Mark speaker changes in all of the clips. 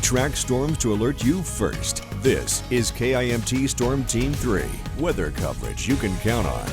Speaker 1: track storms to alert you first. This is KIMT Storm Team 3, weather coverage you can count on.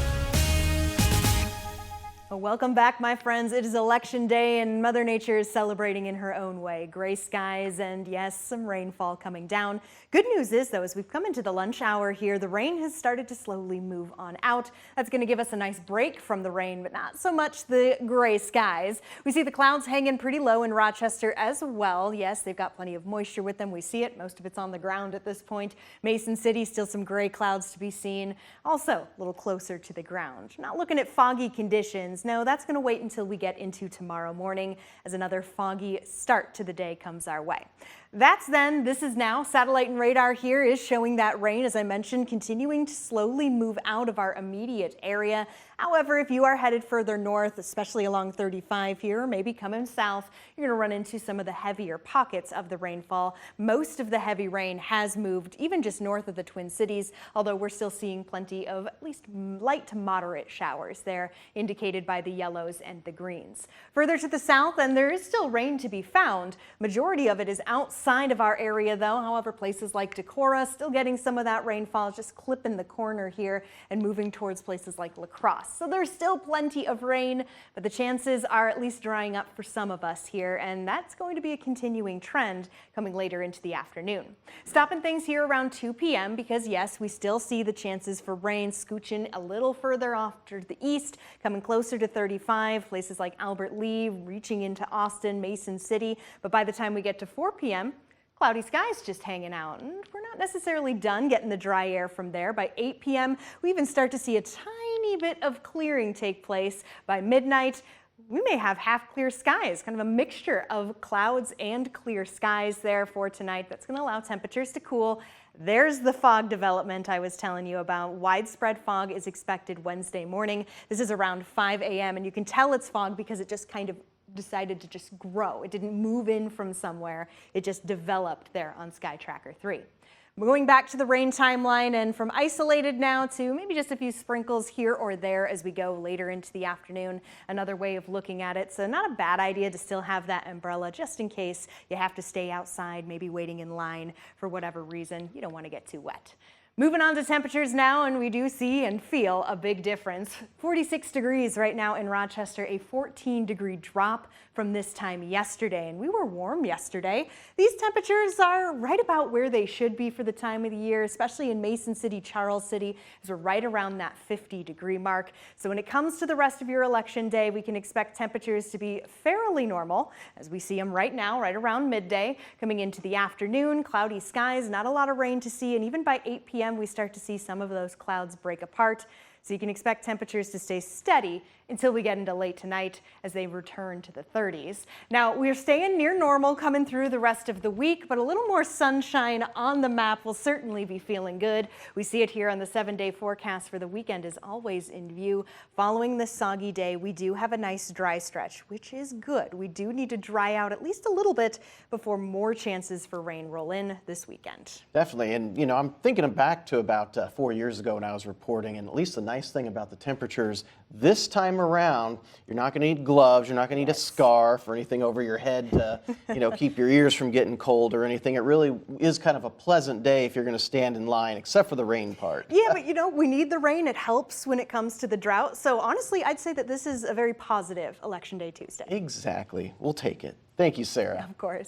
Speaker 2: Welcome back, my friends. It is election day and Mother Nature is celebrating in her own way. Gray skies and yes, some rainfall coming down. Good news is, though, as we've come into the lunch hour here, the rain has started to slowly move on out. That's going to give us a nice break from the rain, but not so much the gray skies. We see the clouds hanging pretty low in Rochester as well. Yes, they've got plenty of moisture with them. We see it. Most of it's on the ground at this point. Mason City, still some gray clouds to be seen. Also, a little closer to the ground. Not looking at foggy conditions. No, that's going to wait until we get into tomorrow morning as another foggy start to the day comes our way. That's then. This is now. Satellite and radar here is showing that rain, as I mentioned, continuing to slowly move out of our immediate area. However, if you are headed further north, especially along 35 here, or maybe coming south, you're going to run into some of the heavier pockets of the rainfall. Most of the heavy rain has moved even just north of the Twin Cities, although we're still seeing plenty of at least light to moderate showers there, indicated by the yellows and the greens. Further to the south, and there is still rain to be found. Majority of it is outside of our area, though. However, places like Decorah still getting some of that rainfall, just clipping the corner here and moving towards places like La Crosse. So there's still plenty of rain, but the chances are at least drying up for some of us here, and that's going to be a continuing trend coming later into the afternoon. Stopping things here around 2 p.m. because yes, we still see the chances for rain scooching a little further off to the east, coming closer to 35, places like Albert Lee, reaching into Austin, Mason City, but by the time we get to 4 p.m., cloudy skies just hanging out, and we're not necessarily done getting the dry air from there. By 8 p.m., we even start to see a tiny bit of clearing take place. By midnight, we may have half clear skies, kind of a mixture of clouds and clear skies there for tonight. That's going to allow temperatures to cool. There's the fog development I was telling you about. Widespread fog is expected Wednesday morning. This is around 5 a.m. and you can tell it's fog because it just kind of decided to just grow. It didn't move in from somewhere. It just developed there on Sky Tracker 3. We're going back to the rain timeline, and from isolated now to maybe just a few sprinkles here or there as we go later into the afternoon. Another way of looking at it. So not a bad idea to still have that umbrella just in case you have to stay outside, maybe waiting in line for whatever reason. You don't want to get too wet. Moving on to temperatures now, and we do see and feel a big difference. 46 degrees right now in Rochester, a 14-degree drop from this time yesterday, and we were warm yesterday. These temperatures are right about where they should be for the time of the year, especially in Mason City, Charles City, as we're right around that 50-degree mark. So when it comes to the rest of your election day, we can expect temperatures to be fairly normal, as we see them right now, right around midday. Coming into the afternoon, cloudy skies, not a lot of rain to see, and even by 8 p.m. we start to see some of those clouds break apart. So you can expect temperatures to stay steady until we get into late tonight as they return to the 30s. Now, we're staying near normal coming through the rest of the week, but a little more sunshine on the map will certainly be feeling good. We see it here on the 7-day forecast for the weekend is always in view. Following this soggy day, we do have a nice dry stretch, which is good. We do need to dry out at least a little bit before more chances for rain roll in this weekend.
Speaker 3: Definitely, and you know, I'm thinking back to about 4 years ago when I was reporting, and at least the nice thing about the temperatures this time around, you're not going to need gloves, you're not going to need a scarf or anything over your head to, you know, keep your ears from getting cold or anything. It really is kind of a pleasant day if you're going to stand in line, except for the rain part.
Speaker 2: Yeah, but you know, we need the rain. It helps when it comes to the drought. So honestly, I'd say that this is a very positive Election Day Tuesday.
Speaker 3: Exactly. We'll take it. Thank you, Sarah.
Speaker 2: Of course.